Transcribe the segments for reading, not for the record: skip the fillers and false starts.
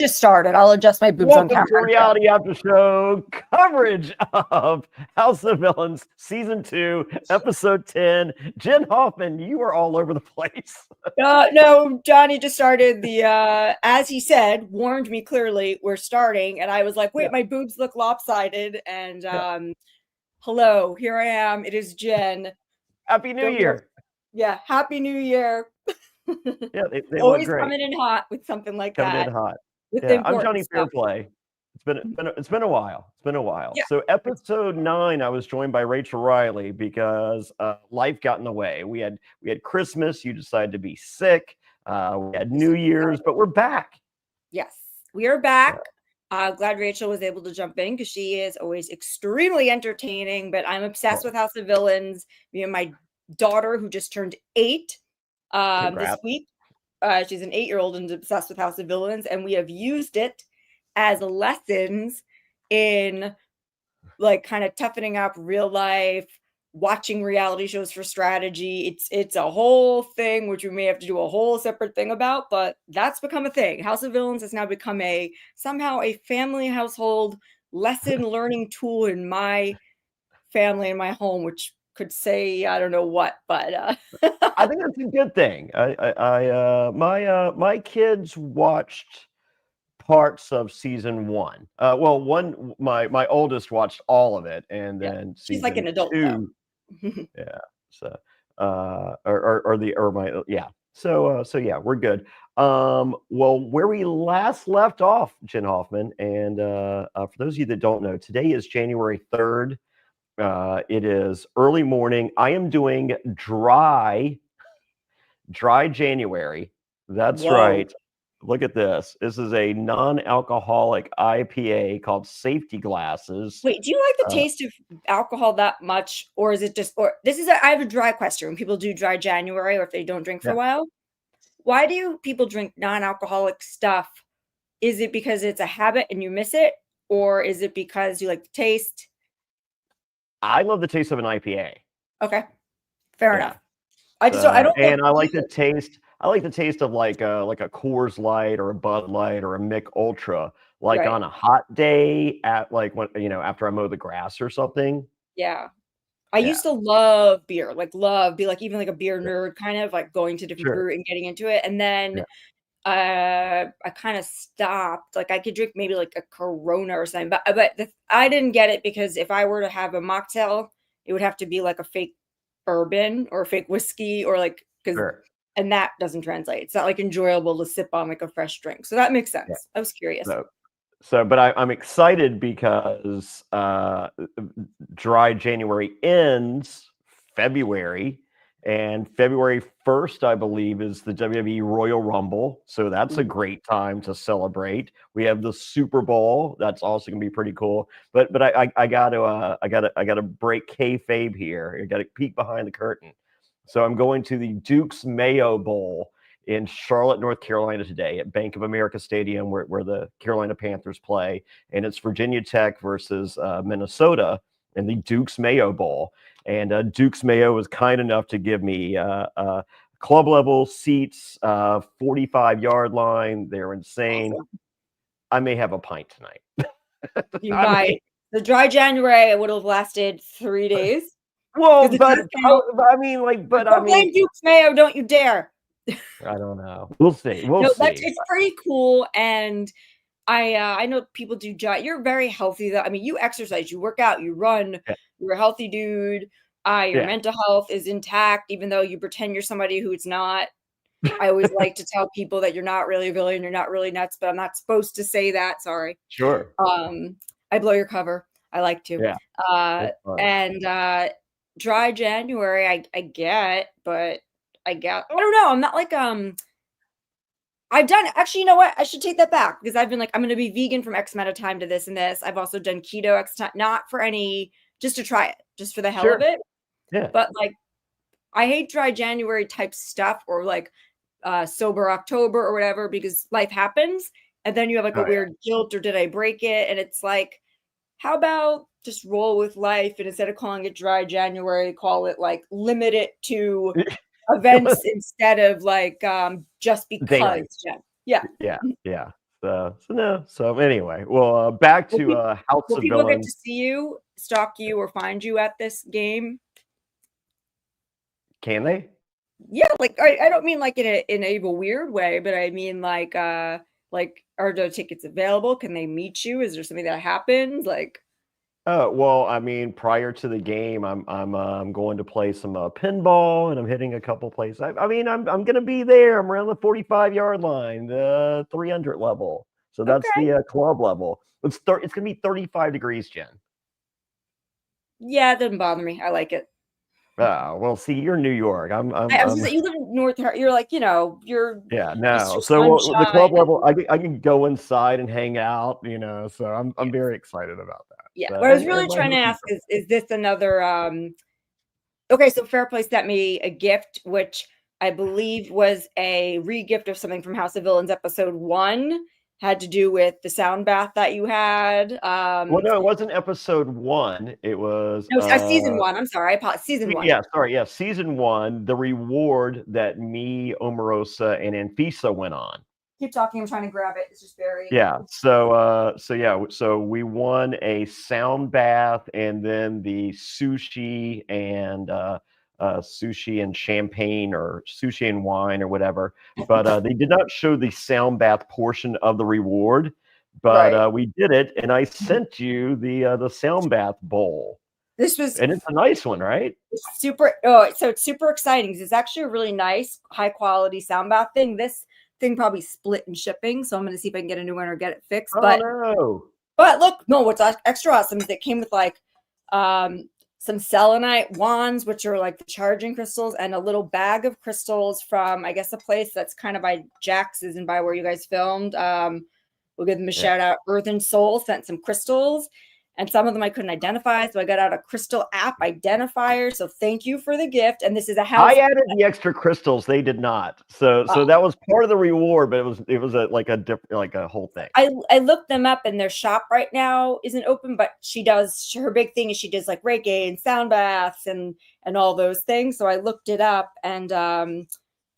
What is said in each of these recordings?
Just started. I'll adjust my boobs on Welcome camera. to Reality After Show coverage of House of Villains Season 2, Episode 10. Jenn Hoffman, you are all over the place. No, Johnny just started the, as he said, warned me clearly, we're starting. And I was like, wait, my boobs look lopsided. And hello, here I am. It is Jen. Happy New Year. Yeah, Happy New Year. Yeah, they Always look great. coming in hot with something like coming that. in hot. With Yeah, I'm important Jonny stuff. Fairplay. It's been a while. It's been a while. Yeah. So episode 9, I was joined by Rachel Riley because life got in the way. We had Christmas. You decided to be sick. We had New Year's, but we're back. Yes, we are back. Glad Rachel was able to jump in because she is always extremely entertaining. But I'm obsessed with House of Villains. Me and my daughter, who just turned 8 this week. She's an 8-year-old and obsessed with House of Villains, and we have used it as lessons in like kind of toughening up real life, watching reality shows for strategy. It's a whole thing, which we may have to do a whole separate thing about, but that's become a thing. House of Villains has now become somehow a family household lesson learning tool in my family and my home, which could say I don't know what, but I think that's a good thing. My kids watched parts of season 1. My oldest watched all of it, and then she's like an adult 2. Yeah. So So yeah, we're good. Well, where we last left off, Jenn Hoffman, and for those of you that don't know, today is January 3rd. It is early morning. I am doing dry January. That's right. Look at this. This is a non-alcoholic IPA called Safety Glasses. Wait, do you like the taste of alcohol that much, or is it just? Or I have a dry question. When people do dry January, or if they don't drink for a while, why do people drink non-alcoholic stuff? Is it because it's a habit and you miss it, or is it because you like the taste? I love the taste of an IPA. Okay, fair enough. I like the taste. I like the taste of like a Coors Light or a Bud Light or a Mick Ultra, like on a hot day at like when after I mow the grass or something. Yeah, I used to love beer, be like even like a beer nerd, kind of like going to different breweries and getting into it, and then I kind of stopped. Like I could drink maybe like a Corona or something, but I didn't get it because if I were to have a mocktail, it would have to be like a fake bourbon or a fake whiskey or like and that doesn't translate. It's not like enjoyable to sip on like a fresh drink. So that makes sense. I was curious. But I'm excited because dry January ends February. And February 1st, I believe, is the WWE Royal Rumble. So that's a great time to celebrate. We have the Super Bowl. That's also gonna be pretty cool. But I gotta break kayfabe here. I gotta peek behind the curtain. So I'm going to the Duke's Mayo Bowl in Charlotte, North Carolina today at Bank of America Stadium where the Carolina Panthers play. And it's Virginia Tech versus Minnesota in the Duke's Mayo Bowl. And Duke's Mayo was kind enough to give me club level seats, 45-yard line. They're insane. Awesome. I may have a pint tonight. You might. The dry January would have lasted 3 days. Well, but I mean, blame Duke's Mayo, don't you dare. I don't know. We'll see. We'll see. It's pretty cool, and I know people do you're very healthy though. I mean, you exercise, you work out, you run, you're a healthy dude. Your mental health is intact, even though you pretend you're somebody who it's not. I always like to tell people that you're not really a villain, you're not really nuts, but I'm not supposed to say that. Sorry. Sure. I blow your cover. I like to. And dry January, I get, but I don't know. I'm not like I've done actually, you know what? I should take that back because I've been like, I'm gonna be vegan from X amount of time to this and this. I've also done keto X time, not for any, just to try it, just for the hell of it. Yeah. But like I hate dry January type stuff or like sober October or whatever, because life happens and then you have like a weird guilt or did I break it? And it's like, how about just roll with life and instead of calling it dry January, call it like limit it to events instead of like just because. Yeah. So anyway, well, back Will, to House will of people get Villains. to see you, stalk you, or find you at this game? Can they? Yeah, like I don't mean like in a weird way, but I mean like are the tickets available? Can they meet you? Is there something that happens? Like Oh well, I mean, prior to the game, I'm going to play some pinball, and I'm hitting a couple places. I mean, I'm going to be there. I'm around the 45-yard line, the 300 level. So that's okay. the club level. It's going to be 35 degrees, Jen. Yeah, it doesn't bother me. I like it. Oh, well, see, you're New York. I was just saying, you live in North. You're like, you're Yeah, Mr. no. So the Sunshine. club level, I can go inside and hang out, So I'm Yes. very excited about that. Yeah. So What I was and really my trying to hopes and ask is this another okay, so Fairplay sent me a gift, which I believe was a re-gift of something from House of Villains episode 1. Had to do with the sound bath that you had. well, no, it wasn't episode 1. It was No, season 1. I'm sorry. I apologize. Season 1. yeah, sorry, yeah, season 1, the reward that me, Omarosa, and Anfisa went on. Keep talking. I'm trying to grab it. It's just very. Yeah, so we won a sound bath and then the sushi and champagne or sushi and wine or whatever. But they did not show the sound bath portion of the reward. But Right. we did it, and I sent you the sound bath bowl, This was and it's a nice one, right? super. Oh, so it's super exciting. It's actually a really nice, high quality sound bath thing. This thing probably split in shipping, so I'm going to see if I can get a new one or get it fixed. Oh no! But look, no, what's extra awesome is it came with like some selenite wands, which are like the charging crystals, and a little bag of crystals from, I guess, a place that's kind of by Jax's and by where you guys filmed. We'll give them a shout out. Earth and Soul sent some crystals, and some of them I couldn't identify, so I got out a crystal app identifier. So thank you for the gift. And this is a house. I added the extra crystals; they did not. So that was part of the reward, but it was like a whole thing. I looked them up, and their shop right now isn't open, but her big thing is she does like Reiki and sound baths and all those things. So I looked it up, and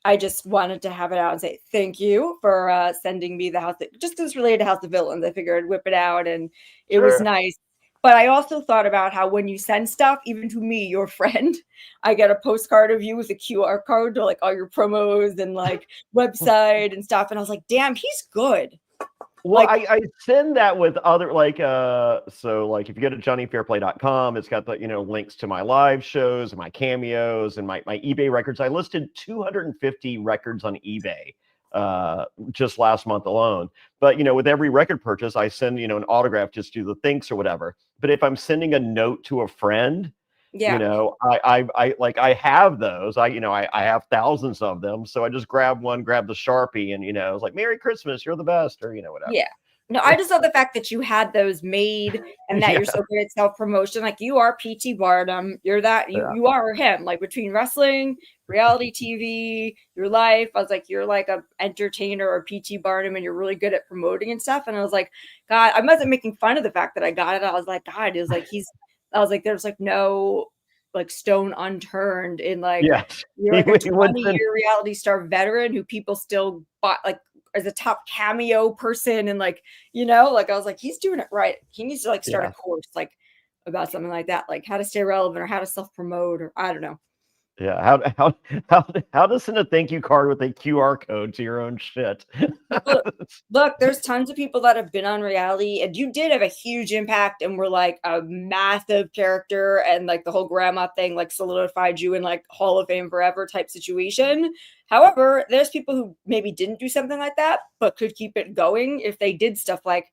I just wanted to have it out and say thank you for sending me the house. Just as related to House of Villains, I figured I'd whip it out, and it was nice. But I also thought about how when you send stuff, even to me, your friend, I get a postcard of you with a QR code to like all your promos and like website and stuff. And I was like, damn, he's good. Well, I send that with other so like if you go to johnnyfairplay.com, it's got the links to my live shows and my cameos and my eBay records. I listed 250 records on eBay just last month alone. But with every record purchase, I send an autograph just to the thanks or whatever. But if I'm sending a note to a friend, I have those. I have thousands of them. So I just grab the Sharpie and I was like, Merry Christmas, you're the best, or whatever. Yeah. No, I just love the fact that you had those made and that you're so good at self-promotion. Like you are PT Barnum. You're that you are him. Like between wrestling, reality TV, your life. I was like, you're like a entertainer or PT Barnum, and you're really good at promoting and stuff. And I was like, God, I wasn't making fun of the fact that I got it. I was like, God, it was like I was like, there's like no like stone unturned in like you're like a 20-year reality star veteran who people still bought like as a top cameo person, and like like I was like, he's doing it right. He needs to like start a course like about something like that, like how to stay relevant or how to self-promote, or I don't know. Yeah, how to send a thank you card with a QR code to your own shit. Look, there's tons of people that have been on reality, and you did have a huge impact and were like a massive character, and like the whole grandma thing like solidified you in like Hall of Fame forever type situation. However, there's people who maybe didn't do something like that, but could keep it going if they did stuff like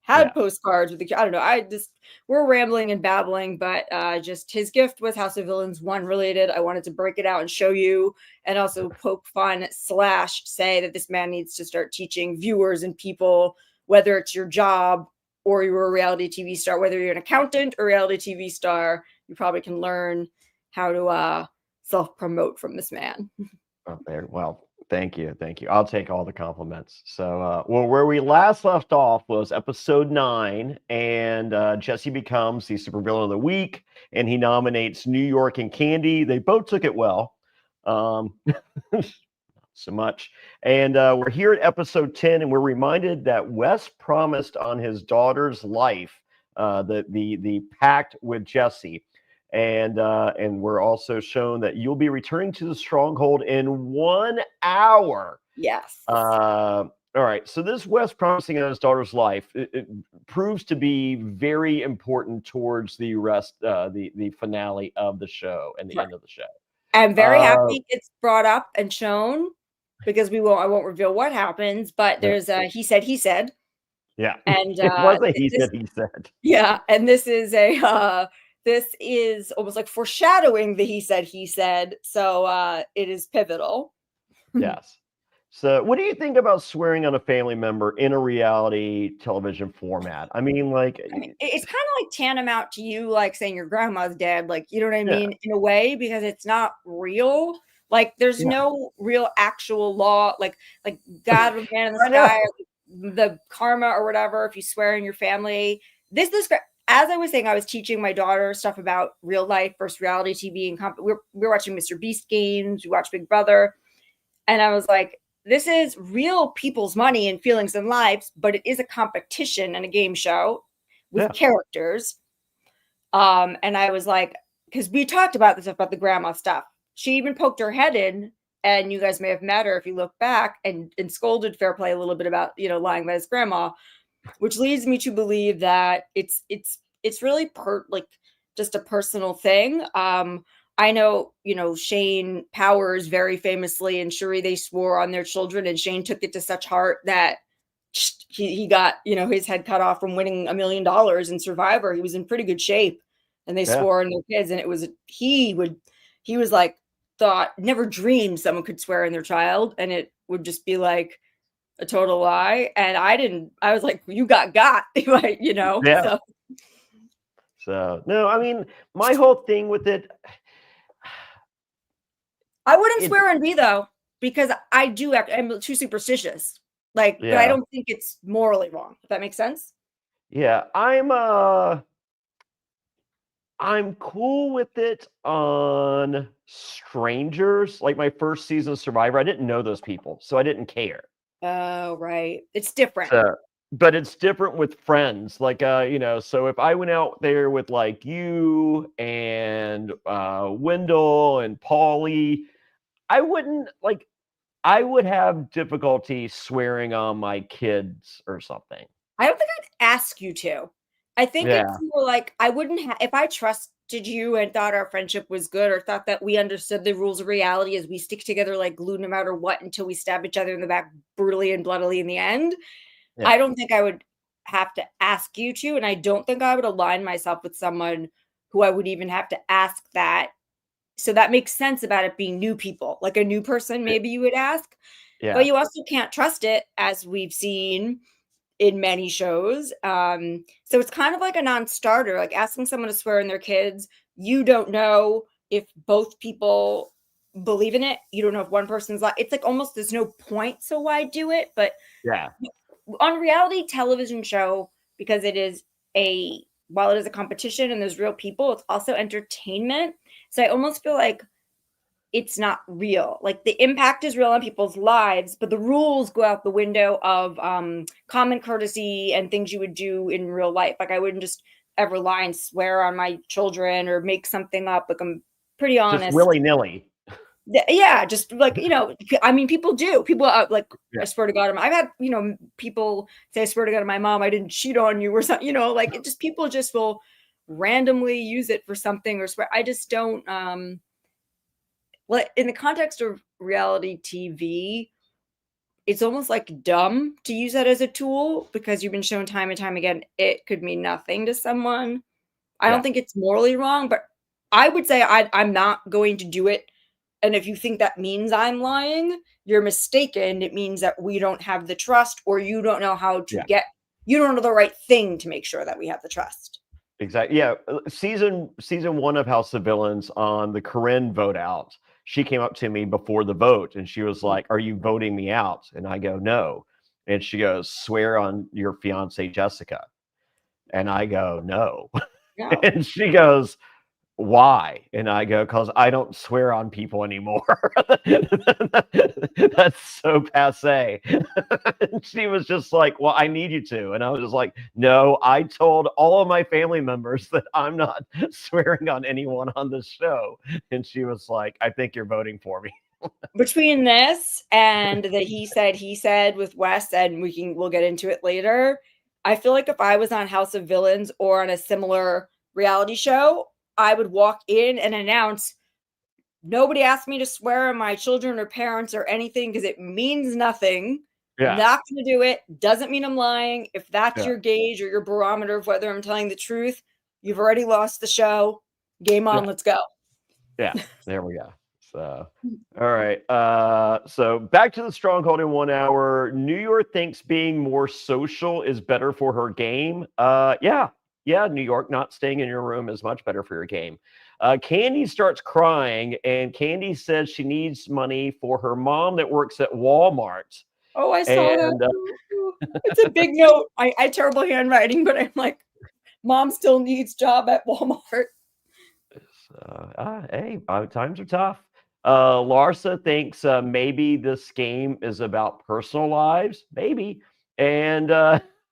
had postcards with the, I don't know. We're rambling and babbling, but just his gift was House of Villains 1 related. I wanted to break it out and show you, and also poke fun / say that this man needs to start teaching viewers and people, whether it's your job or you're a reality TV star, whether you're an accountant or reality TV star, you probably can learn how to self-promote from this man. Oh, there. Well, thank you. I'll take all the compliments. So, where we last left off was episode 9, and Jesse becomes the supervillain of the week, and he nominates New York and Candy. They both took it well. so much. And we're here at episode 10, and we're reminded that Wes promised on his daughter's life the pact with Jesse. And we're also shown that you'll be returning to the stronghold in 1 hour. Yes. All right. So this Wes promising on his daughter's life, it proves to be very important towards the rest, the finale of the show and the end of the show. I'm very happy it's brought up and shown, because I won't reveal what happens, but there's a he said. Yeah. And it wasn't he said. Yeah, and this is almost like foreshadowing the he said. So it is pivotal. Yes. So what do you think about swearing on a family member in a reality television format? I mean, like, it's kind of like tantamount to you like saying your grandma's dead, like, you know what I mean, in a way, because it's not real. Like, there's no real actual law, like God or man in the sky, or the karma or whatever. If you swear in your family, this as I was saying, I was teaching my daughter stuff about real life versus reality TV, and we're watching Mr. Beast games, we watch Big Brother, and I was like, this is real people's money and feelings and lives, but it is a competition and a game show with characters. And I was like, because we talked about this, about the grandma stuff. She even poked her head in, and you guys may have met her if you look back, and scolded Fairplay a little bit about, lying about his grandma, which leads me to believe that it's really just a personal thing. I know, Shane Powers very famously and Shuri, they swore on their children, and Shane took it to such heart that he got, his head cut off from winning $1 million in Survivor. He was in pretty good shape, and they swore on their kids. And it was, he was like, never dreamed someone could swear in their child, and it would just be like a total lie. And I was like, you got, right, Yeah. So no, I mean, my whole thing with it, I wouldn't swear on me though, because I'm too superstitious. But I don't think it's morally wrong, if that makes sense. Yeah, I'm cool with it on strangers. Like my first season of Survivor, I didn't know those people, so I didn't care. Oh, right. It's different. But it's different with friends. Like, so if I went out there with like you and Wendell and Paulie, I would have difficulty swearing on my kids or something. I don't think I'd ask you to. I think it's more like I wouldn't have, if I trusted you and thought our friendship was good, or thought that we understood the rules of reality as we stick together like glue no matter what until we stab each other in the back brutally and bloodily in the end. I don't think I would have to ask you to, and I don't think I would align myself with someone who I would even have to ask that. So that makes sense about it being new people, like a new person, maybe you would ask, but you also can't trust it, as we've seen in many shows. So it's kind of like a non-starter, like asking someone to swear in their kids. You don't know if both people believe in it. You don't know if one person's like, it's like almost there's no point. So why do it? But on a reality television show, because while it is a competition and there's real people, it's also entertainment. So I almost feel like it's not real. Like the impact is real on people's lives, but the rules go out the window of common courtesy and things you would do in real life. Like I wouldn't just ever lie and swear on my children or make something up. Like I'm pretty honest. Just willy-nilly. Yeah, just like, I mean, people do. People I swear to God, I've had, people say, I swear to God, my mom, I didn't cheat on you or something, like it just, people just will randomly use it for something or swear. I just don't, in the context of reality TV, it's almost like dumb to use that as a tool, because you've been shown time and time again, it could mean nothing to someone. I don't think it's morally wrong, but I would say I'm not going to do it. And if you think that means I'm lying, you're mistaken. It means that we don't have the trust, or you don't know how to you don't know the right thing to make sure that we have the trust. Exactly. Yeah. Season 1 of House of Villains, on the Corinne vote out, she came up to me before the vote and she was like, "Are you voting me out?" And I go, "No." And she goes, "Swear on your fiance, Jessica." And I go, "No." And she goes, why? And I go, because I don't swear on people anymore. That's so passe. And she was just like, well, I need you to. And I was just like, no, I told all of my family members that I'm not swearing on anyone on this show. And she was like, I think you're voting for me. Between this and the he said with Wes, and we'll get into it later. I feel like if I was on House of Villains or on a similar reality show, I would walk in and announce, nobody asked me to swear on my children or parents or anything because it means nothing. Yeah. Not going to do it. Doesn't mean I'm lying. If that's Yeah. your gauge or your barometer of whether I'm telling the truth, you've already lost the show. Game on. Yeah. Let's go. Yeah. There we go. So, all right. So back to the stronghold in 1 hour. New York thinks being more social is better for her game. Yeah. New York, not staying in your room is much better for your game. Candy starts crying, and Candy says she needs money for her mom that works at Walmart. Oh, I saw that. It's a big note. I terrible handwriting, but I'm like, mom still needs job at Walmart. Hey, times are tough. Larsa thinks maybe this game is about personal lives, maybe. And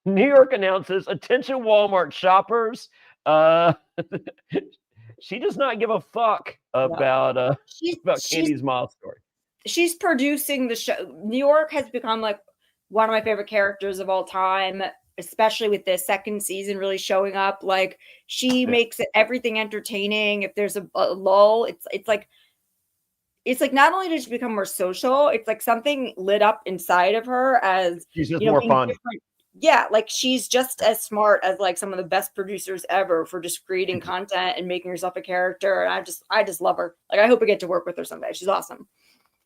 New York announces, attention Walmart shoppers. She does not give a fuck about Candy's mom story. She's producing the show. New York has become like one of my favorite characters of all time, especially with the second season really showing up. Like she makes it everything entertaining. If there's a lull, it's like not only does she become more social, it's like something lit up inside of her as she's just more fun. Different. Yeah, like she's just as smart as like some of the best producers ever for just creating content and making herself a character. And I just love her. Like I hope I get to work with her someday. She's awesome.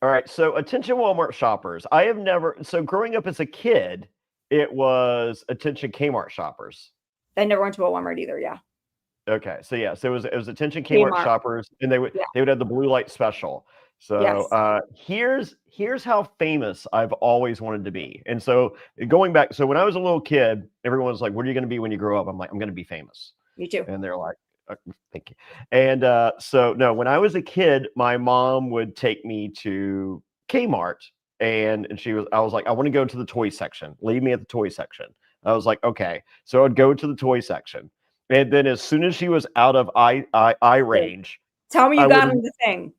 All right, so attention Walmart shoppers. I have never, so growing up as a kid, it was attention Kmart shoppers. I never went to a Walmart either, yeah. Okay, so yeah, so it was attention Kmart shoppers, and they would have the blue light special. So here's how famous I've always wanted to be. And so going back, so when I was a little kid, everyone was like, what are you going to be when you grow up? I'm like, I'm going to be famous. Me too. And they're like, thank you. And so no, when I was a kid, my mom would take me to Kmart, and I was like, I want to go to the toy section. Leave me at the toy section. I was like, okay. So I'd go to the toy section. And then as soon as she was out of eye range, tell me you got on the thing.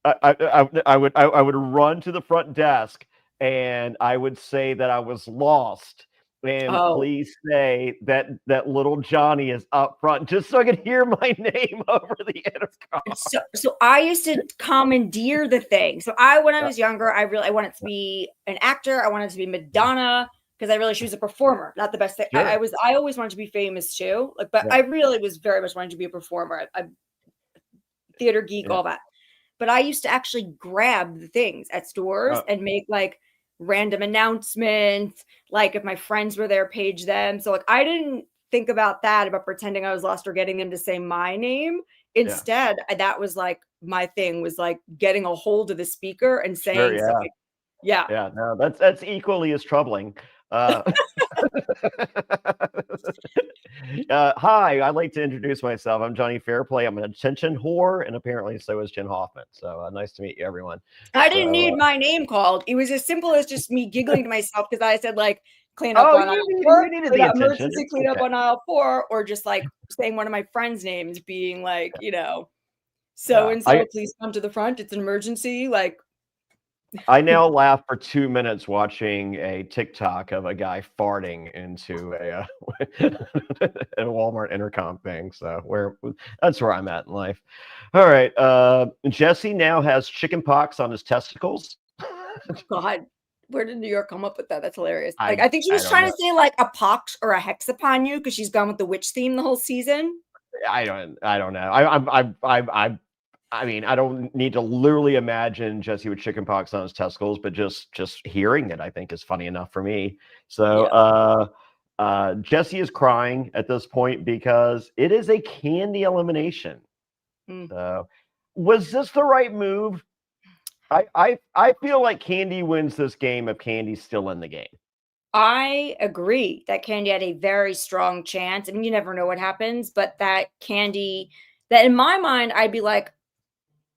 I would run to the front desk, and I would say that I was lost. And please say that little Johnny is up front, just so I could hear my name over the intercom. So I used to commandeer the thing. So when I was younger, I wanted to be an actor. I wanted to be Madonna because she was a performer, not the best thing. Sure. I always wanted to be famous too. But I really was very much wanting to be a performer. I'm theater geek, all that. But I used to actually grab the things at stores and make like random announcements. Like if my friends were there, page them. So like I didn't think about pretending I was lost or getting them to say my name. Instead, that was like my thing, was like getting a hold of the speaker and saying something. Yeah. No, that's equally as troubling. Hi, I'd like to introduce myself. I'm Jonny Fairplay. I'm an attention whore, and apparently so is Jenn Hoffman. So nice to meet you, everyone. I didn't need my name called. It was as simple as just me giggling to myself because I said like clean up on aisle 4, emergency clean up on aisle 4, or just like saying one of my friends' names, being like, so and so, please come to the front. It's an emergency. Like. I now laugh for 2 minutes watching a TikTok of a guy farting into a Walmart intercom thing. So that's where I'm at in life. All right. Jesse now has chicken pox on his testicles. God, where did New York come up with that? That's hilarious. I think she was trying to say like a pox or a hex upon you because she's gone with the witch theme the whole season. I don't know. I mean, I don't need to literally imagine Jesse with chickenpox on his testicles, but just hearing it, I think, is funny enough for me. So Jesse is crying at this point because it is a Candy elimination. So was this the right move? I feel like Candy wins this game if Candy's still in the game. I agree that Candy had a very strong chance. I mean, you never know what happens, but that Candy that in my mind, I'd be like,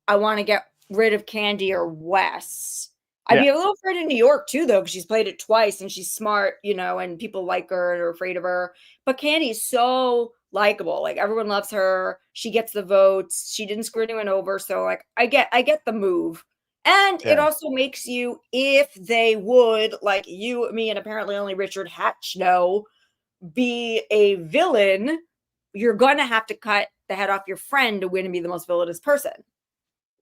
I want to get rid of Candy or Wes. I'd be a little afraid of New York too, though, because she's played it twice and she's smart, and people like her and are afraid of her. But Candy's so likable. Like everyone loves her. She gets the votes. She didn't screw anyone over. So like I get the move. And it Yeah. also makes you, if they would, like you, me, and apparently only Richard Hatch know, be a villain, you're gonna have to cut the head off your friend to win and be the most villainous person.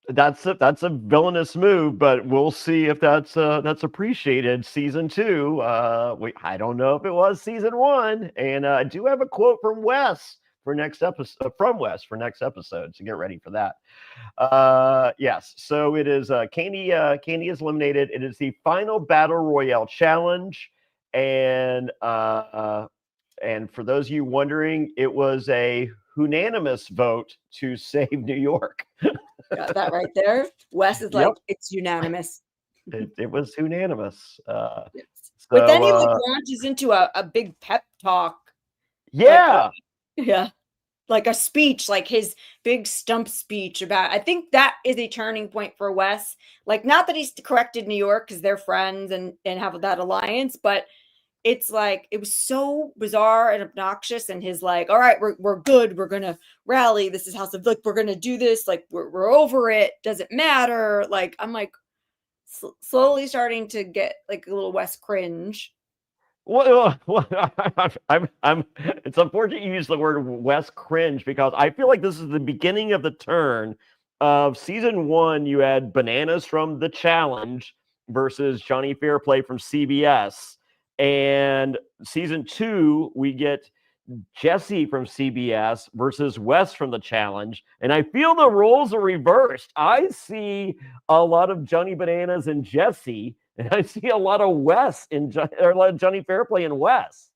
That's a villainous move, but we'll see if that's appreciated. Season 2, I don't know if it was season 1, and I do have a quote from Wes for next episode. So get ready for that. Yes, so it is. Candy is eliminated. It is the final battle royale challenge, and for those of you wondering, it was a unanimous vote to save New York. Got that right there. Wes is like, it's unanimous. It was unanimous. Yes. So, But then he launches into a big pep talk. Yeah. Like a speech, like his big stump speech about, I think that is a turning point for Wes. Like, not that he's corrected New York because they're friends and have that alliance, but it's like, it was so bizarre and obnoxious. And his like, all right, we're good. We're going to rally. This is House of, like, we're going to do this. Like, we're over it. Doesn't matter. Like, I'm like slowly starting to get like a little Wes cringe. Well, I'm. It's unfortunate you use the word Wes cringe because I feel like this is the beginning of the turn of season 1. You had Bananas from The Challenge versus Jonny Fairplay from CBS, and season 2 we get Jesse from CBS versus Wes from The Challenge, and I feel the roles are reversed. I see a lot of Johnny Bananas and Jesse, and I see a lot of Wes or a lot of Jonny Fairplay and Wes.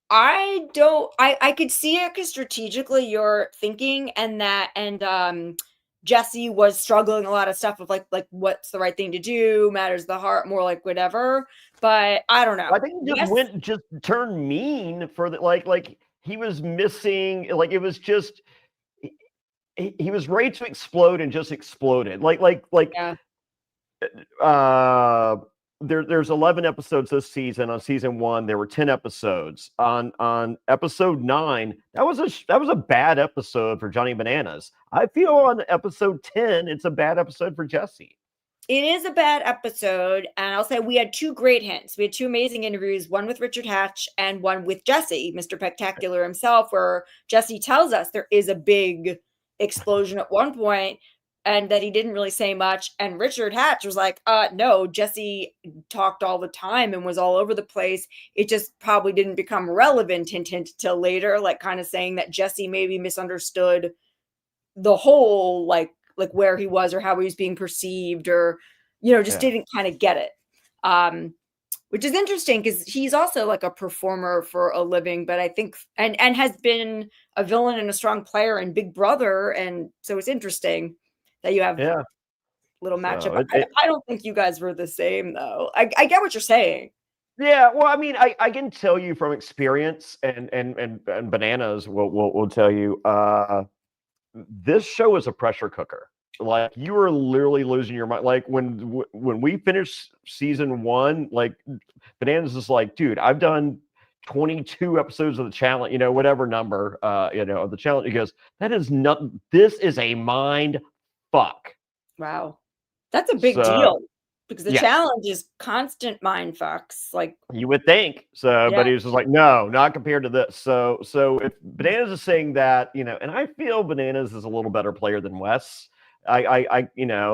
I don't. I could see it because strategically you're thinking, and Jesse was struggling a lot of stuff of like what's the right thing to do, matters the heart, more like whatever. But I don't know. I think he just turned mean for the like he was missing, like it was just he was ready to explode and just exploded. Yeah. There's 11 episodes this season. On season 1 there were 10 episodes. On episode 9, that was a bad episode for Johnny Bananas. I feel on episode 10 it's a bad episode for Jesse. It is a bad episode, and I'll say we had 2 great hints. We had 2 amazing interviews, one with Richard Hatch and one with Jesse, Mr. Spectacular himself, where Jesse tells us there is a big explosion at one point and that he didn't really say much. And Richard Hatch was like, no, Jesse talked all the time and was all over the place. It just probably didn't become relevant, hint, till later, like kind of saying that Jesse maybe misunderstood the whole, like where he was or how he was being perceived, or just didn't kind of get it, which is interesting because he's also like a performer for a living, but I think and has been a villain and a strong player in Big Brother, and so it's interesting that you have little matchup. I don't think you guys were the same though. I get what you're saying. Yeah, well, I mean, I can tell you from experience, and Bananas will tell you, this show is a pressure cooker. Like, you are literally losing your mind. Like when we finished season 1, like Bananas is like, dude, I've done 22 episodes of the challenge, whatever number, of the challenge. He goes, this is a mind fuck. Wow. That's a big deal because the challenge is constant mind fucks. Like, you would think so, but he was just like, no, not compared to this. So if Bananas is saying that, and I feel Bananas is a little better player than Wes. I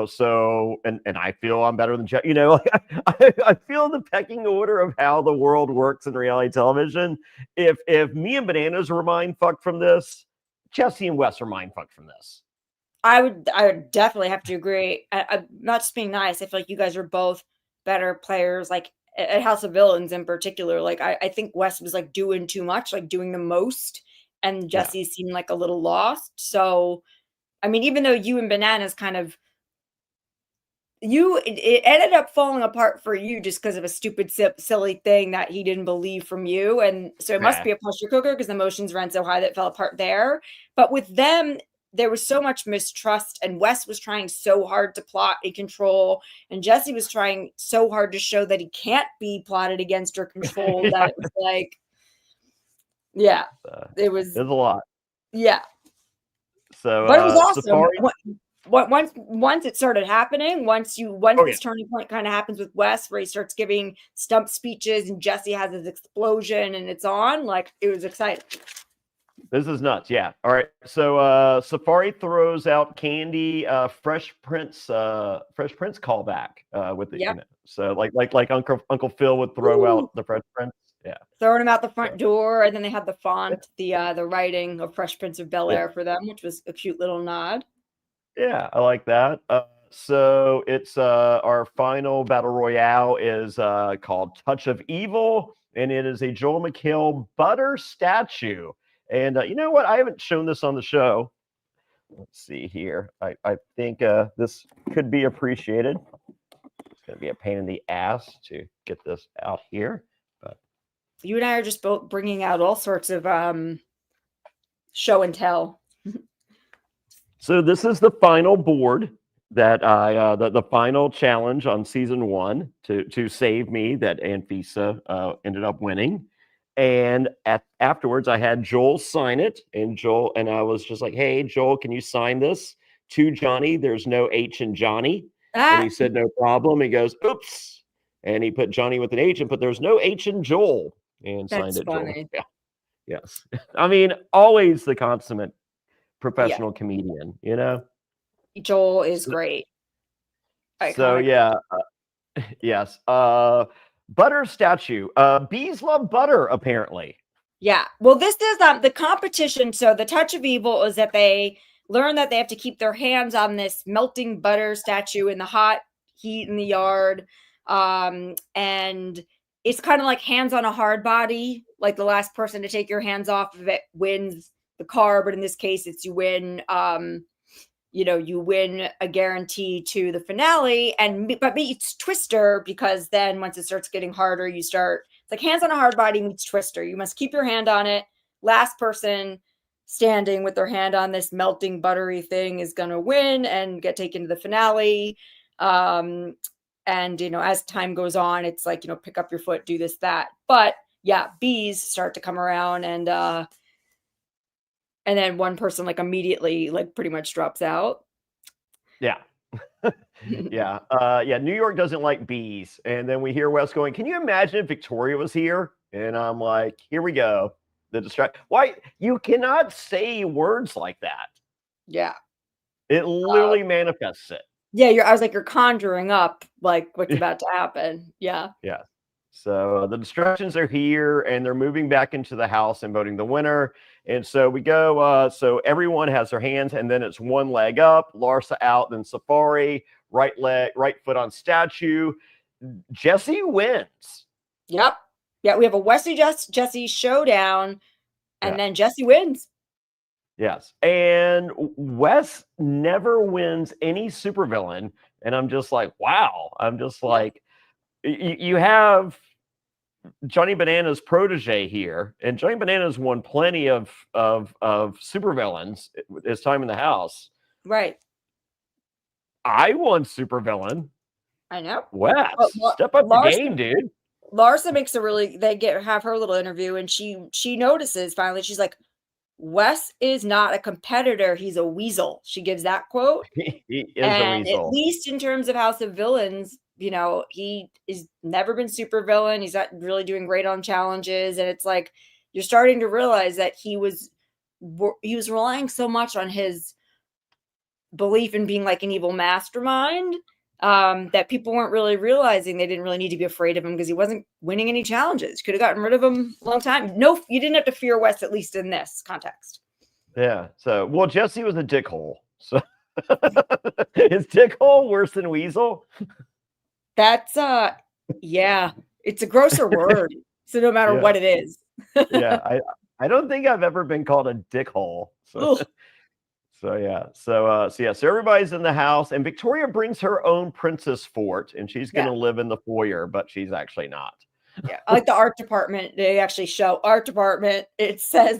so and I feel I'm better than Jeff. I feel the pecking order of how the world works in reality television. If me and Bananas were mind fucked from this, Jesse and Wes are mind fucked from this. I would definitely have to agree. I'm not just being nice. I feel like you guys are both better players, like at House of Villains in particular. Like I think Wes was like doing too much, like doing the most, and Jesse seemed like a little lost. So, I mean, even though you and Bananas kind of it ended up falling apart for you just because of a stupid, silly thing that he didn't believe from you. And so it must be a pressure cooker because the emotions ran so high that it fell apart there. But with them, there was so much mistrust, and Wes was trying so hard to plot and control, and Jesse was trying so hard to show that he can't be plotted against or controlled. That it was like, yeah, it was a lot. Yeah. So, but it was awesome. Safari, once it started happening, once this turning point kind of happens with Wes, where he starts giving stump speeches and Jesse has his explosion and it's on, like, it was exciting. This is nuts. Yeah. All right. So Safari throws out Candy, Fresh Prince callback with the, Yep. So like Uncle Phil would throw out the Fresh Prince. Yeah. Throwing him out the front door, and then they had the font, the writing of Fresh Prince of Bel-Air for them, which was a cute little nod. Yeah, I like that. So it's our final battle royale is called Touch of Evil, and it is a Joel McHale butter statue. And you know what? I haven't shown this on the show. Let's see here. I think this could be appreciated. It's going to be a pain in the ass to get this out here. But you and I are just both bringing out all sorts of show and tell. So this is the final board that the final challenge on season 1 to save me that Anfisa ended up winning. And afterwards, I had Joel sign it, and I was just like, "Hey, Joel, can you sign this to Johnny? There's no H in Johnny." And he said, "No problem." He goes, "Oops," and he put Johnny with an H and put there's no H in Joel, and signed it. Funny. Joel. Yeah. Yes. I mean, always the consummate professional comedian, you know. Joel is great. Iconic. So yeah, yes. Butter statue. Bees love butter, apparently. Yeah. Well, this is the competition. So the Touch of Evil is that they learn that they have to keep their hands on this melting butter statue in the hot heat in the yard. And it's kind of like hands on a hard body. Like the last person to take your hands off of it wins the car. But in this case, it's you win. You win a guarantee to the finale, but meets Twister, because then once it starts getting harder, it's like hands on a hard body meets Twister. You must keep your hand on it. Last person standing with their hand on this melting buttery thing is going to win and get taken to the finale. And, as time goes on, it's like, pick up your foot, do this, that. But yeah, bees start to come around, and then one person like immediately like pretty much drops out. Yeah. Yeah. New York doesn't like bees. And then we hear Wes going, "Can you imagine if Victoria was here?" And I'm like, here we go. Why? You cannot say words like that. Yeah. It literally manifests it. Yeah. I was like, you're conjuring up like what's about to happen. Yeah. Yeah. So the distractions are here, and they're moving back into the house and voting the winner. And so we go, so everyone has their hands, and then it's one leg up, Larsa out, then Safari, right foot on statue. Jesse wins. Yep. Yeah, we have a Wesley Jesse showdown, and then Jesse wins. Yes. And Wes never wins any supervillain. And I'm just like, wow. I'm just like, you have Johnny Banana's protege here, and Johnny Banana's won plenty of supervillains his time in the house. Right. I won supervillain. I know. Wes, step up the game, dude. Larsa makes have her little interview, and she notices finally, she's like, Wes is not a competitor, he's a weasel. She gives that quote. He is a weasel. At least in terms of House of Villains, he has never been super villain. He's not really doing great on challenges. And it's like, you're starting to realize that he was relying so much on his belief in being like an evil mastermind, that people weren't really realizing they didn't really need to be afraid of him because he wasn't winning any challenges. Could have gotten rid of him a long time. No, you didn't have to fear Wes, at least in this context. Yeah. So, well, Jesse was a dickhole. So is dickhole worse than weasel? That's it's a grosser word. So no matter what it is. Yeah, I don't think I've ever been called a dickhole. So So everybody's in the house, and Victoria brings her own princess fort, and she's going to live in the foyer, but she's actually not. Yeah, I like the art department. They actually show art department. It says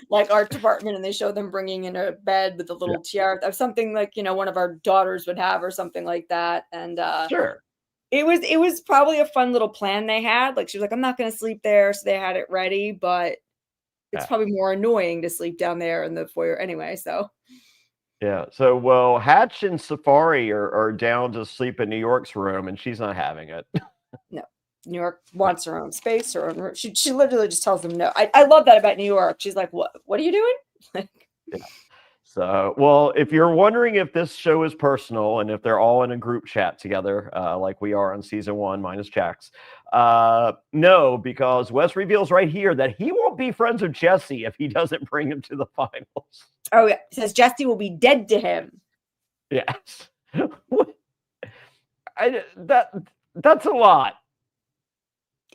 like art department, and they show them bringing in a bed with a little tiara of something like one of our daughters would have or something like that. And Sure. it was probably a fun little plan they had. Like she was like, I'm not going to sleep there, so they had it ready. But it's probably more annoying to sleep down there in the foyer anyway. So. Yeah. So, well, Hatch and Safari are down to sleep in New York's room, and she's not having it. No, New York wants her own space, her own room. She literally just tells them no. I love that about New York. She's like, what are you doing? Yeah. So, well, if you're wondering if this show is personal and if they're all in a group chat together, like we are on season 1 minus Jax, no, because Wes reveals right here that he won't be friends with Jesse if he doesn't bring him to the finals. Oh yeah, he says Jesse will be dead to him. Yes. That's a lot.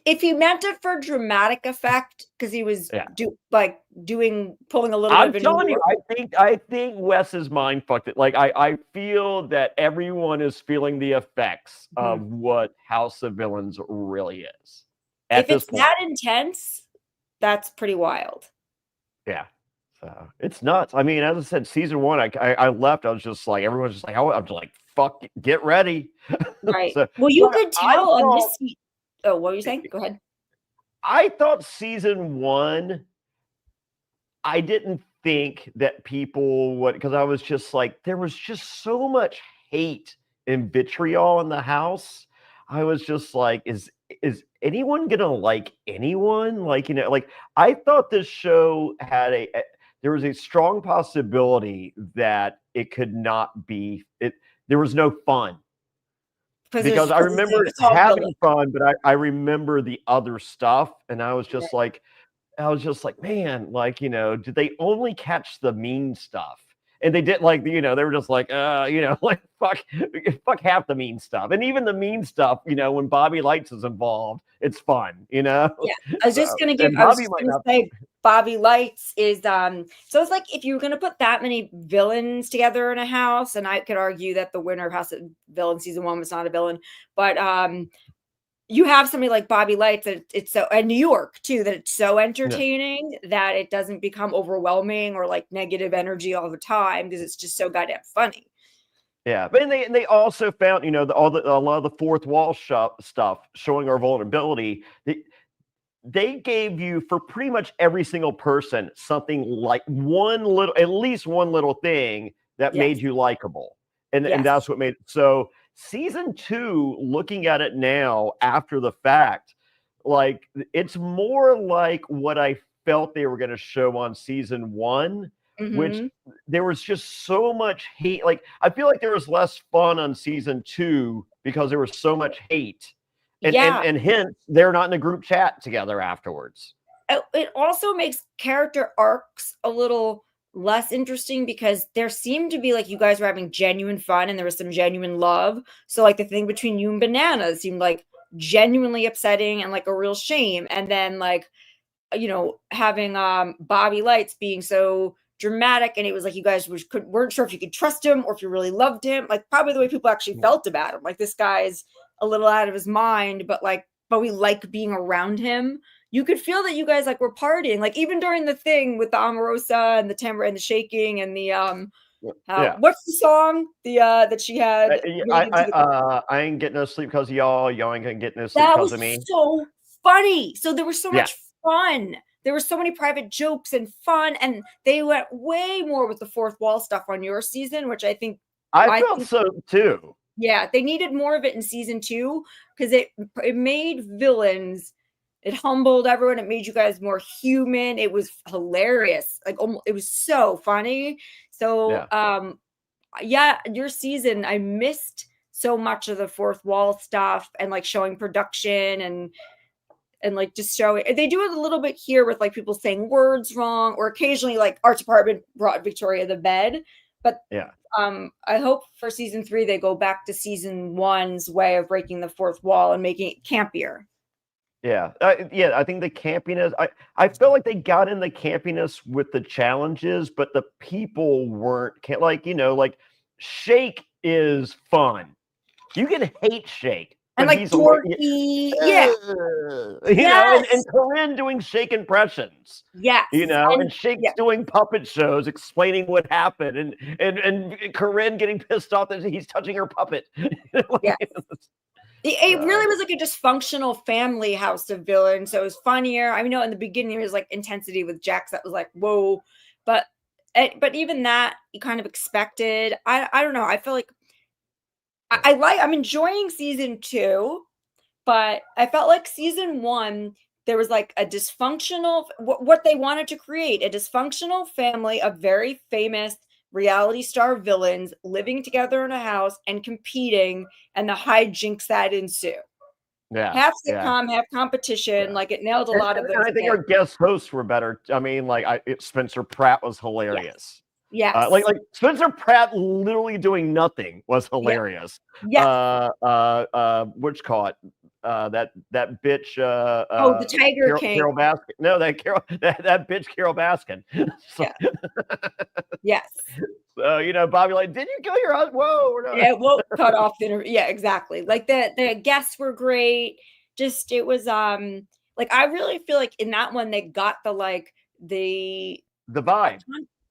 If he meant it for dramatic effect, because he was pulling a little I'm bit of telling you, I think Wes's mind fucked it. Like I feel that everyone is feeling the effects of what House of Villains really is. If it's that intense, that's pretty wild. Yeah. So it's nuts. I mean, as I said, season 1, I left. I was just like, everyone's just like, I'm just like, fuck, get ready. Right. So, well, you could tell on this. Oh, what were you saying? Go ahead. I thought season 1, I didn't think that people would, because I was just like, there was just so much hate and vitriol in the house. I was just like, is anyone gonna like anyone? Like, like I thought this show had there was a strong possibility that it could not be it. There was no fun. Because I remember having fun, but I remember the other stuff, and I was just like, man, like, did they only catch the mean stuff? And they did, like, they were just like, like fuck half the mean stuff, and even the mean stuff, when Bobby Lights is involved, it's fun, Yeah, I was just gonna say Bobby Lights is so it's like if you were gonna put that many villains together in a house, and I could argue that the winner of House of Villains season 1 was not a villain, but you have somebody like Bobby Lights that it's so, and New York too, that it's so entertaining that it doesn't become overwhelming or like negative energy all the time because it's just so goddamn funny. Yeah, but they also found, a lot of the fourth wall stuff showing our vulnerability. They gave you, for pretty much every single person, something like at least one little thing that made you likable, and that's what made it. So season 2, looking at it now after the fact, like it's more like what I felt they were going to show on season 1. Which there was just so much hate. Like I feel like there was less fun on season 2 because there was so much hate, and hence they're not in a group chat together afterwards. It also makes character arcs a little less interesting because there seemed to be like you guys were having genuine fun and there was some genuine love. So like the thing between you and Bananas seemed like genuinely upsetting and like a real shame, and then like having Bobby Lights being so dramatic, and it was like you guys weren't sure if you could trust him or if you really loved him, like probably the way people actually felt about him, like this guy's a little out of his mind, but we like being around him. You could feel that you guys like were partying, like even during the thing with the Omarosa and the timbre and the shaking and the what's the song that she had? I ain't getting no sleep because of y'all ain't gonna get no sleep because of me. So funny. So there was so much fun. There were so many private jokes and fun, and they went way more with the fourth wall stuff on your season, which I think I felt so too. Yeah, they needed more of it in season 2 because it made villains. It humbled everyone. It made you guys more human. It was hilarious. Like it was so funny. So your season, I missed so much of the fourth wall stuff and like showing production and like just showing. They do it a little bit here with like people saying words wrong, or occasionally like art department brought Victoria the bed. But I hope for season 3 they go back to season 1's way of breaking the fourth wall and making it campier. Yeah, yeah. I think the campiness. I felt like they got in the campiness with the challenges, but the people weren't like like Shake is fun. You can hate Shake, And but like he's hilarious. dorky. Yeah. And Yes. Corinne doing Shake impressions. Yes. And And Shake's yeah. doing puppet shows explaining what happened, and Corinne getting pissed off that he's touching her puppet. Yeah. It uh, really was like a dysfunctional family house of villains. So it was funnier. I mean, no, in the beginning there was like intensity with Jax that was like, whoa. But but even that you kind of expected. I don't know. I feel like I'm enjoying season 2, but I felt like season 1 there was like a dysfunctional what they wanted to create, a dysfunctional family of very famous reality star villains living together in a house and competing, and the hijinks that ensue. yeah, Half yeah. sitcom, half competition. Yeah. Like it nailed a And, lot of and those I think our things. guest hosts were better. I mean, like Spencer Pratt was Yes. hilarious. Like Yes. like Spencer Pratt literally doing nothing was Yeah. hilarious. Yes. Which caught that bitch Oh, the Tiger King. Carol Baskin. No, that bitch Carol Baskin. so, Yeah. Yes. so Bobby like, did you kill your husband? Whoa, we're not. Yeah, we'll cut off the interview. Yeah, exactly. Like the guests were great. Just it was like I really feel like in that one they got the like The vibe.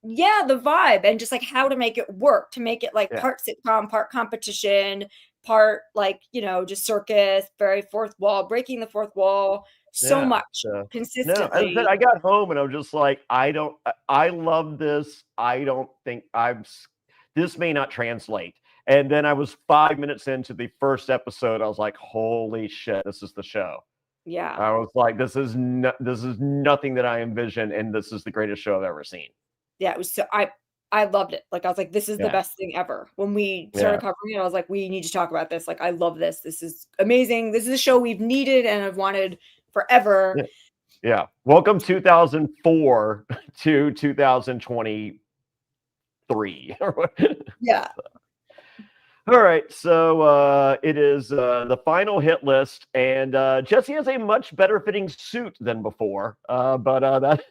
yeah, the vibe and just like how to make it work, to make it like Yeah. part sitcom, part competition, part like, just circus, very fourth wall, breaking the fourth wall so Yeah. much No, as I said, consistently. I got home and I was just like, I love this. I don't think this may not translate. And then I was 5 minutes into the first episode. I was like, holy shit, this is the show. Yeah. I was like, this is nothing that I envisioned, and this is the greatest show I've ever seen. Yeah, it was so I loved it. Like I was like, this is the Yeah, best thing ever. When we started yeah, covering it, I was like, we need to talk about this. Like, I love this. This is amazing. This is a show we've needed and have wanted forever. yeah, yeah. Welcome 2004 to 2023. Yeah. All right, so it is the final hit list, and Jesse has a much better fitting suit than before, but that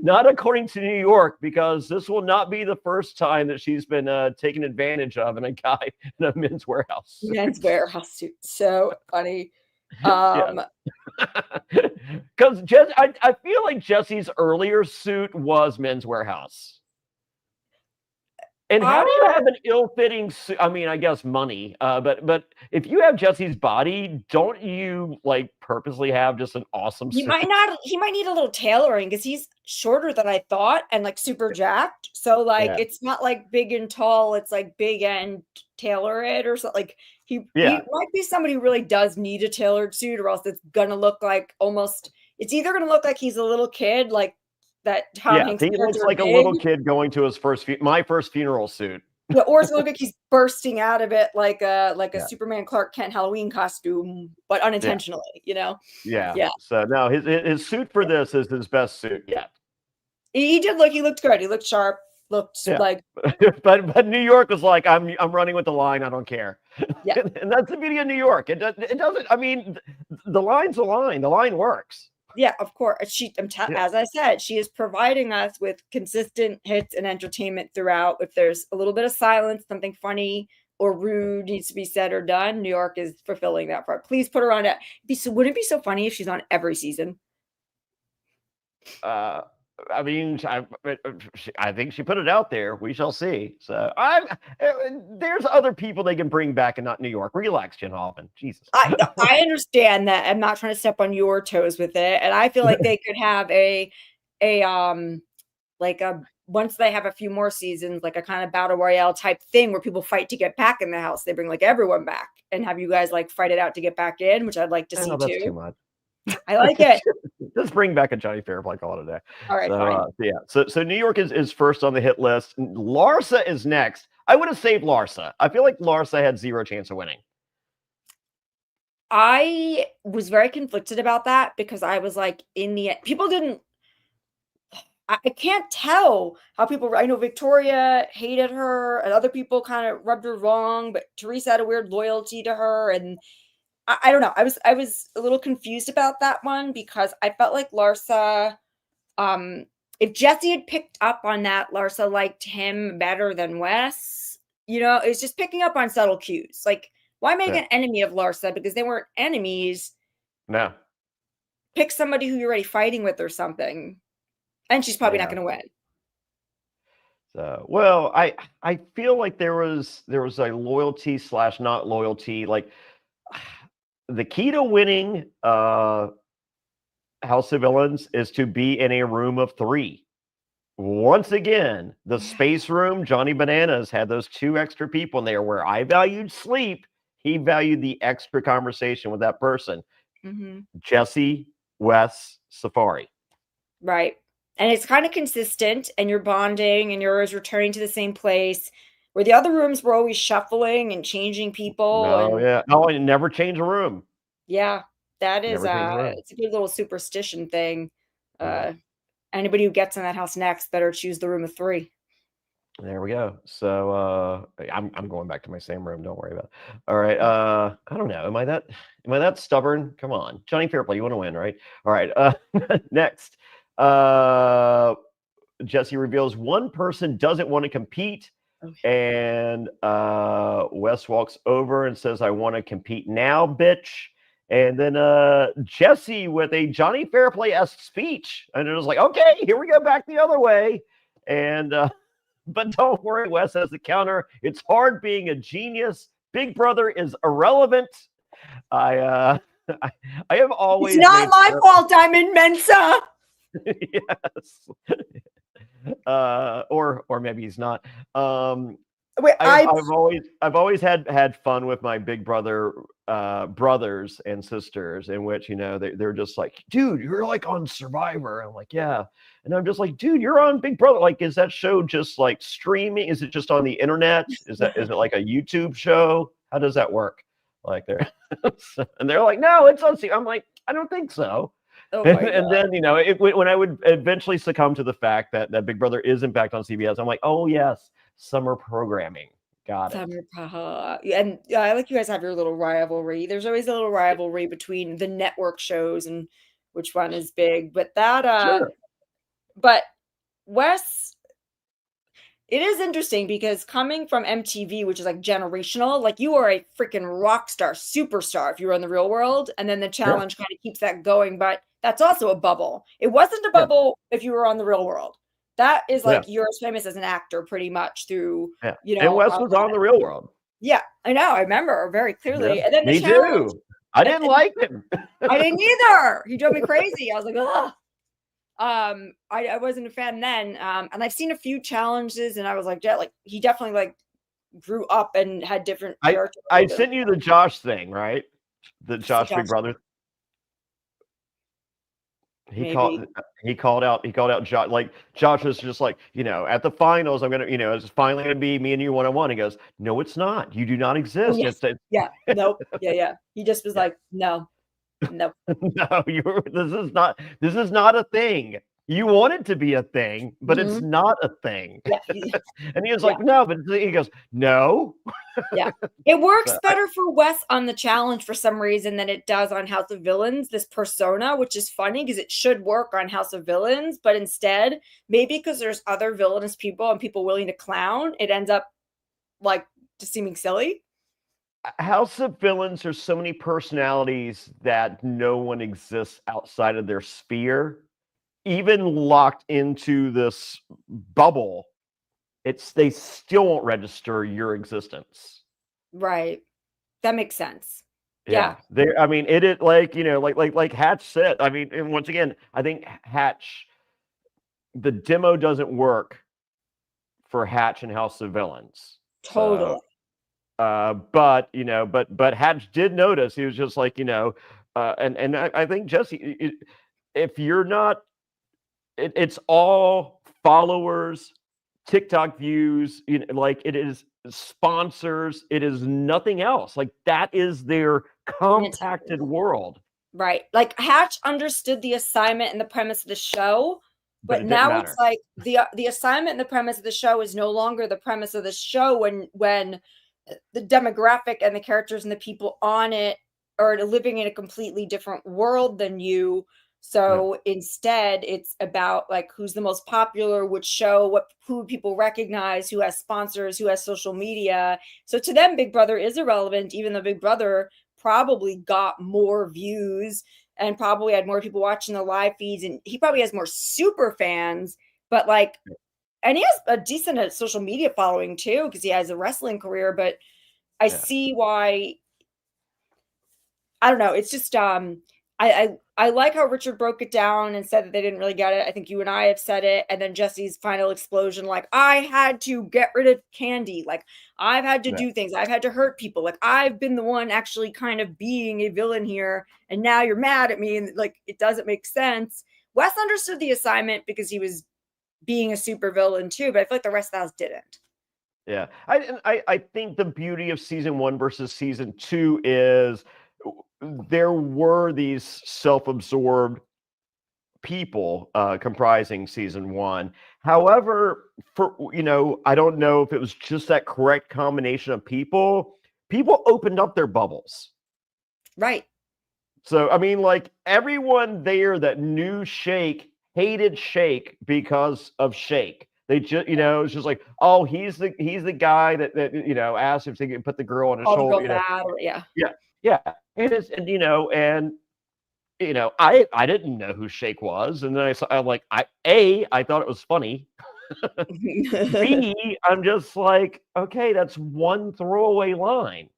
not according to New York, because this will not be the first time that she's been taken advantage of in a guy in a men's warehouse suit. Men's warehouse suit. So funny. Yeah, because I feel like Jesse's earlier suit was men's warehouse. And how do you have an ill-fitting suit? I mean, I guess money, but if you have Jesse's body, don't you like purposely have just an awesome he suit? might need a little tailoring because he's shorter than I thought and like super jacked. So like Yeah. it's not like big and tall, it's like big and tailor it or something. Like he might be somebody who really does need a tailored suit, or else it's gonna look like it's either gonna look like he's a little kid, like that Tom Hanks He looks character like a Big, little kid going to his my first funeral suit. yeah, or it's gonna look like he's bursting out of it like a Yeah. Superman Clark Kent Halloween costume, but unintentionally, Yeah. Yeah. So no, his suit for this is his best suit yet. He looked good. He looked sharp, looked like but New York was like, I'm running with the line, I don't care. Yeah. And that's the beauty of New York. It doesn't, I mean, the line's the line. The line works. Yeah, of course. As I said, she is providing us with consistent hits and entertainment throughout. If there's a little bit of silence, something funny or rude needs to be said or done, New York is fulfilling that part. Please put her on it. Wouldn't it be so funny if she's on every season? I mean, I think she put it out there. We shall see. So there's other people they can bring back and not New York. Relax, Jenn Hoffman. Jesus. I understand that. I'm not trying to step on your toes with it. And I feel like they could have once they have a few more seasons, like a kind of battle royale type thing where people fight to get back in the house. They bring like everyone back and have you guys like fight it out to get back in, which I'd like to see That's too. too much. I like it. Just bring back a Jonny Fairplay, call it a day. All right, fine. So New York is first on the hit list. Larsa is next. I would have saved Larsa. I feel like Larsa had zero chance of winning. I was very conflicted about that because I was like, in the end, people didn't. I can't tell how people. I know Victoria hated her, and other people kind of rubbed her wrong, but Teresa had a weird loyalty to her, and I don't know. I was a little confused about that one because I felt like Larsa, if Jesse had picked up on that, Larsa liked him better than Wes. It's just picking up on subtle cues. Like, why make an enemy of Larsa? Because they weren't enemies. No. Pick somebody who you're already fighting with or something. And she's probably not going to win. So, well, I feel like there was a loyalty / not loyalty. Like, the key to winning House of Villains is to be in a room of 3. Once again, the space room, Johnny Bananas had those 2 extra people in there where I valued sleep. He valued the extra conversation with that person. Mm-hmm. Jesse, Wes, Safari. Right. And it's kind of consistent, and you're bonding, and you're always returning to the same place, where the other rooms were always shuffling and changing people. Oh, yeah. Oh, and never change a room. Yeah, that is it's a good little superstition thing. Anybody who gets in that house next better choose the room of 3. There we go. So I'm going back to my same room. Don't worry about it. All right. I don't know. Am I that stubborn? Come on, Jonny Fairplay, you want to win, right? All right. Next, Jesse reveals one person doesn't want to compete, and Wes walks over and says, "I want to compete now, bitch." And then Jesse with a Jonny Fairplay-esque speech, and it was like, okay, here we go back the other way, and. But don't worry, Wes has the counter. It's hard being a genius. Big Brother is irrelevant. I have always. It's not my fault. I'm in Mensa. Yes. Or maybe he's not. Wait, I've always had fun with my Big Brother brothers and sisters, in which they're just like, dude, you're like on Survivor. I'm like, yeah, and I'm just like, dude, you're on Big Brother. Like, is that show just like streaming? Is it just on the internet? Is it like a YouTube show? How does that work? Like and they're like, no, it's on. I'm like, I don't think so. Oh and then when I would eventually succumb to the fact that Big Brother is in fact on CBS, I'm like, oh yes, summer programming. Got it. And I like you guys have your little rivalry. There's always a little rivalry between the network shows and which one is big. But Sure. But Wes, it is interesting because coming from MTV, which is like generational, like you are a freaking rock star, superstar if you were in the real world. And then the challenge kind of keeps that going. But that's also a bubble. It wasn't a bubble if you were on the real world. That is like you're as famous as an actor pretty much through, And Wes was on the Real World. Yeah, I know. I remember very clearly. Yeah. And then Me too. I didn't like him. I didn't either. He drove me crazy. I was like, ugh. I wasn't a fan then. And I've seen a few challenges, and I was like, yeah, like he definitely like grew up and had different characters. I sent you the Josh thing, right? The Josh Big Brother. He called out Josh. Like Josh was just like, at the finals, I'm gonna, it's finally gonna be me and you 1-on-1. He goes, no, it's not. You do not exist. Oh, yes. Yeah. Nope. Yeah. He just was like, no. No, this is not a thing. You want it to be a thing, but it's not a thing. Yeah. And he was like, no, but he goes, no. Yeah. It works better for Wes on the challenge for some reason than it does on House of Villains, this persona, which is funny because it should work on House of Villains, but instead, maybe because there's other villainous people and people willing to clown, it ends up like just seeming silly. House of Villains, there's so many personalities that no one exists outside of their sphere. Even locked into this bubble, they still won't register your existence. Right. That makes sense. Yeah. I mean, it is like Hatch said. I mean, and once again, I think Hatch, the demo doesn't work for Hatch and House of Villains. Totally. But Hatch did notice. He was just like, and I think Jesse, if you're not, it's all followers, TikTok views, like it is sponsors. It is nothing else. Like that is their compacted world. Right. Like Hatch understood the assignment and the premise of the show, but now it's like the assignment and the premise of the show is no longer the premise of the show when the demographic and the characters and the people on it are living in a completely different world than you. So instead, it's about like who's the most popular, which show, who people recognize, who has sponsors, who has social media. So to them, Big Brother is irrelevant, even though Big Brother probably got more views and probably had more people watching the live feeds, and he probably has more super fans. But like, and he has a decent social media following too, because he has a wrestling career. But I see why. I don't know. It's just I like how Richard broke it down and said that they didn't really get it. I think you and I have said it, and then Jesse's final explosion, like I had to get rid of Candy, like I've had to do things, I've had to hurt people, like I've been the one actually kind of being a villain here, and now you're mad at me, and like it doesn't make sense. Wes understood the assignment because he was being a super villain too, but I feel like the rest of the house didn't. Yeah, I think the beauty of season 1 versus season 2 is there were these self-absorbed people comprising season 1. However, for I don't know if it was just that correct combination of people. People opened up their bubbles. Right. So I mean, like everyone there that knew Shake hated Shake because of Shake. They just, it's just like, oh, he's the guy that asked if they could put the girl on his All the girl shoulder. fat, yeah. Yeah. And it's I didn't know who Shake was, and then I'm like, I thought it was funny. B, I'm just like, okay, that's one throwaway line.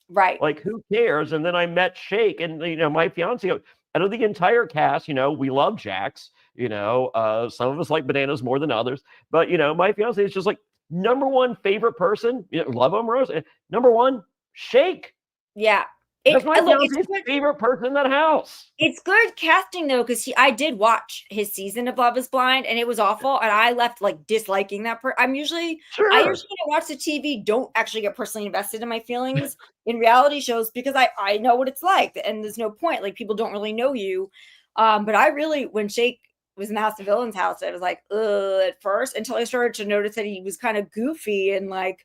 Right. Like, who cares? And then I met Shake, and my fiance, out of the entire cast, we love Jax. Some of us like bananas more than others, but my fiance is just like number one favorite person. Love him, Rose. Number one, Shake. Yeah. That's my fiance's favorite person in that house. It's good casting though, because I did watch his season of Love Is Blind, and it was awful, and I left like disliking that I usually when I watch the TV, don't actually get personally invested in my feelings in reality shows, because I know what it's like, and there's no point. Like, people don't really know you. But I really, when Shake was in the House of Villains house, I was like, ugh, at first, until I started to notice that he was kind of goofy, and like,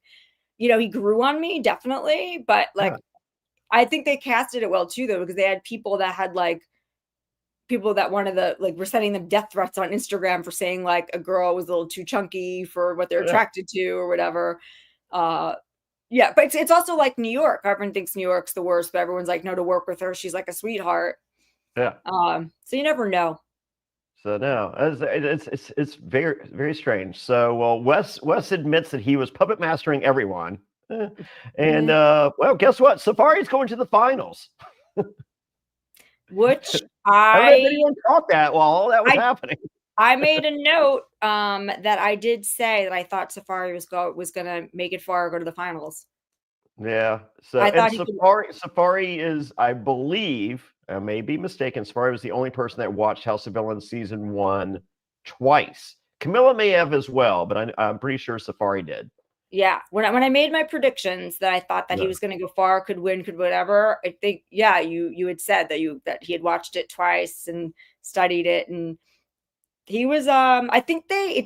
he grew on me, definitely. But like, I think they casted it well too, though, because they had people that had like people that wanted were sending them death threats on Instagram for saying like a girl was a little too chunky for what they're attracted to or whatever. But it's also like New York. Everyone thinks New York's the worst, but everyone's like, no, to work with her, she's like a sweetheart. Yeah. So you never know. So no, it's very, very strange. So Wes admits that he was puppet mastering everyone. And well, guess what? Safari's going to the finals. Which I didn't even talk that while all that was happening. I made a note that I did say that I thought Safari was going to make it far, go to the finals. Yeah. So Safari is, I believe, I may be mistaken, Safari was the only person that watched House of Villains season 1 twice. Camilla may have as well, but I'm pretty sure Safari did. Yeah, when I made my predictions that I thought that he was going to go far, could win, could whatever, I think, you had said that he had watched it twice and studied it, and he was I think he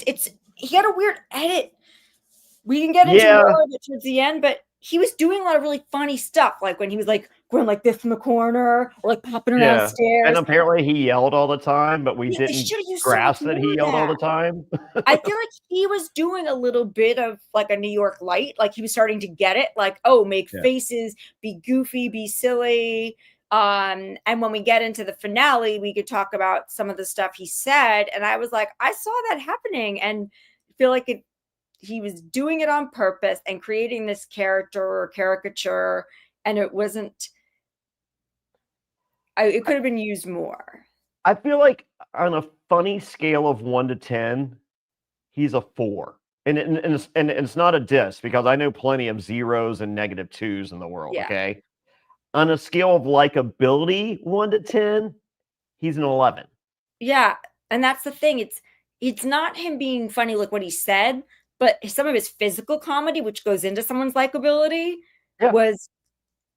had a weird edit. We can get into more of it towards the end, but he was doing a lot of really funny stuff, like when he was like going like this in the corner or like popping around stairs. And apparently he yelled all the time, but we didn't grasp that he yelled all the time. I feel like he was doing a little bit of like a New York light, like he was starting to get it, like, oh, make faces, be goofy, be silly. And when we get into the finale, we could talk about some of the stuff he said, and I was like, I saw that happening, and I feel like he was doing it on purpose and creating this character or caricature, and it wasn't. It could have been used more. I feel like on a funny scale of 1 to 10, he's a 4, and it's not a diss, because I know plenty of zeros and negative 2s in the world. Yeah. Okay, on a scale of likability 1 to 10, he's an 11. Yeah, and that's the thing. It's not him being funny like what he said, but some of his physical comedy, which goes into someone's likability,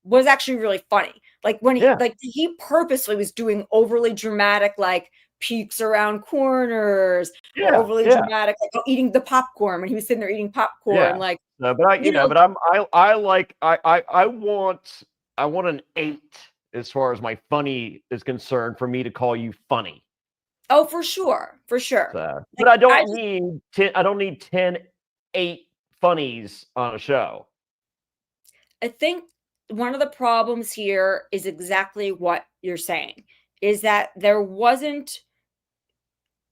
was actually really funny. Like when he purposely was doing overly dramatic, like peeks around corners, or overly dramatic, like eating the popcorn when he was sitting there eating popcorn. Like, no, but I want an 8 as far as my funny is concerned, for me to call you funny. Oh, for sure, for sure. So, but Like, I don't need 10. I don't need 10, 8 funnies on a show. I think one of the problems here is exactly what you're saying, is that there was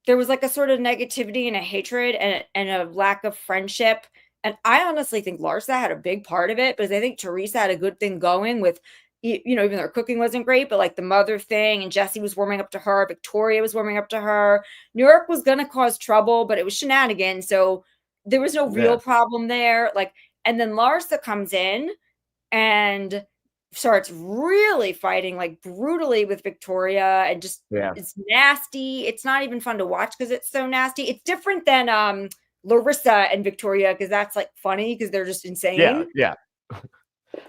like a sort of negativity and a hatred and a lack of friendship. And I honestly think Larsa had a big part of it because I think Teresa had a good thing going with, you know, even though her cooking wasn't great, but like the mother thing, and Jesse was warming up to her, Victoria was warming up to her. New York was going to cause trouble, but it was shenanigans. So there was no Yeah. real problem there. Like, and then Larsa comes in and starts really fighting like brutally with Victoria, and just Yeah. it's nasty. It's not even fun to watch because it's so nasty. It's different than Larissa and Victoria, because that's like funny because they're just Yeah. insane. Yeah.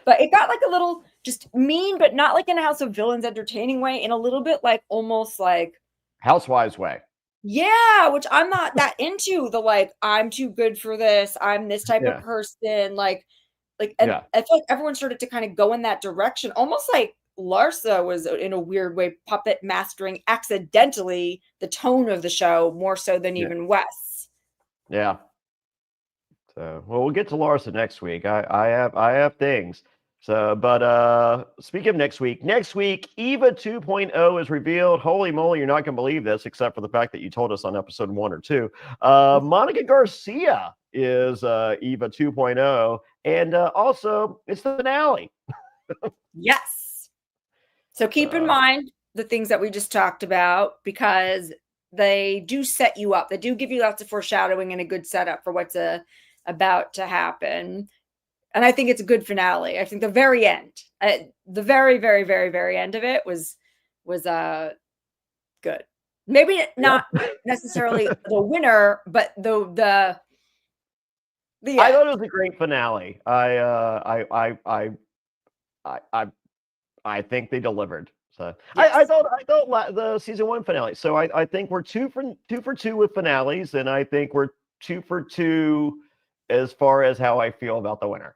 But it got like a little just mean, but not like in a House of Villains entertaining way, in a little bit like almost like, Housewives way. yeah, which I'm not that into, the like, I'm too good for this, I'm this type of Yeah. person, like, and Yeah. I feel like everyone started to kind of go in that direction, almost like Larsa was in a weird way puppet mastering accidentally the tone of the show more so than Yeah. even Wes. Yeah. So, well, we'll get to Larsa next week. I have things. So, but speaking of next week, Eva 2.0 is revealed. Holy moly, you're not gonna believe this, except for the fact that you told us on episode 1 or 2. Monica Garcia is Eva 2.0, and also it's the finale. Yes. So keep in Uh, mind the things that we just talked about, because they do set you up. They do give you lots of foreshadowing and a good setup for what's about to happen. And I think it's a good finale. I think the very end, the very, very, very, very end of it was good. Maybe not yeah. necessarily the winner, but the I thought end. it was a great finale. I think they delivered. So I Yes. thought the season 1 finale. So I think we're 2 for 2 with finales, and I think we're 2 for 2 as far as how I feel about the winner.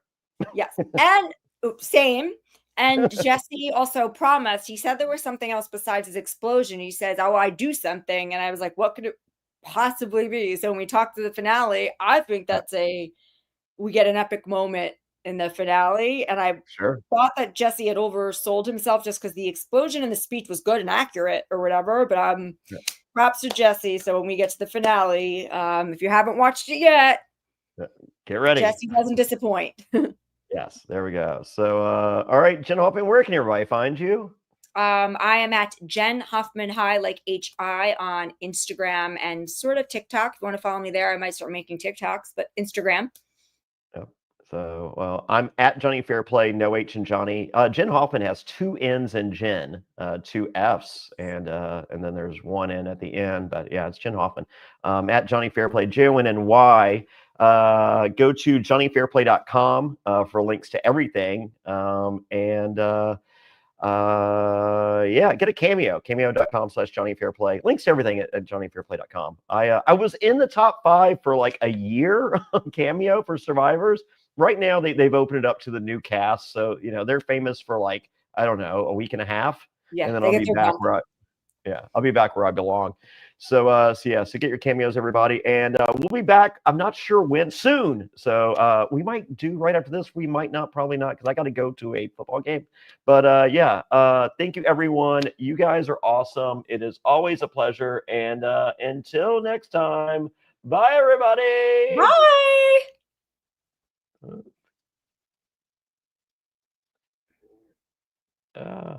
Yes. And same. And Jesse also promised, he said there was something else besides his explosion. He says, "Oh, I do something." And I was like, what could it possibly be? So when we talk to the finale, I think we get an epic moment in the finale. And I Sure. thought that Jesse had oversold himself just because the explosion and the speech was good and accurate or whatever. But Yeah. props to Jesse. So when we get to the finale, if you haven't watched it yet, Get ready. Jesse doesn't disappoint. Yes, there we go. So all right, Jenn Hoffman, where can everybody find you? I am at Jenn Hoffman High, like HI, on Instagram and sort of TikTok. If you want to follow me there, I might start making TikToks, but Instagram. Yeah. So, well, I'm at Jonny Fairplay, no H in Johnny. Jenn Hoffman has 2 N's in Jen, 2 F's, and then there's 1 N at the end. But yeah, it's Jenn Hoffman. At Jonny Fairplay, JONNY. Go to johnnyfairplay.com for links to everything. Yeah, get a cameo.com/Jonny Fairplay. Links to everything at johnnyfairplay.com. I was in the top 5 for like a year on Cameo for Survivors. Right now they've opened it up to the new cast, so you know they're famous for like, I don't know, a week and a half, Yeah, and then they I'll get be their back bump. I'll be back where I belong. So so get your cameos, everybody, and we'll be back. I'm not sure when, soon. So we might do right after this. We might not, probably not, because I got to go to a football game. But yeah, thank you, everyone. You guys are awesome. It is always a pleasure. And until next time, bye, everybody. Bye. Uh,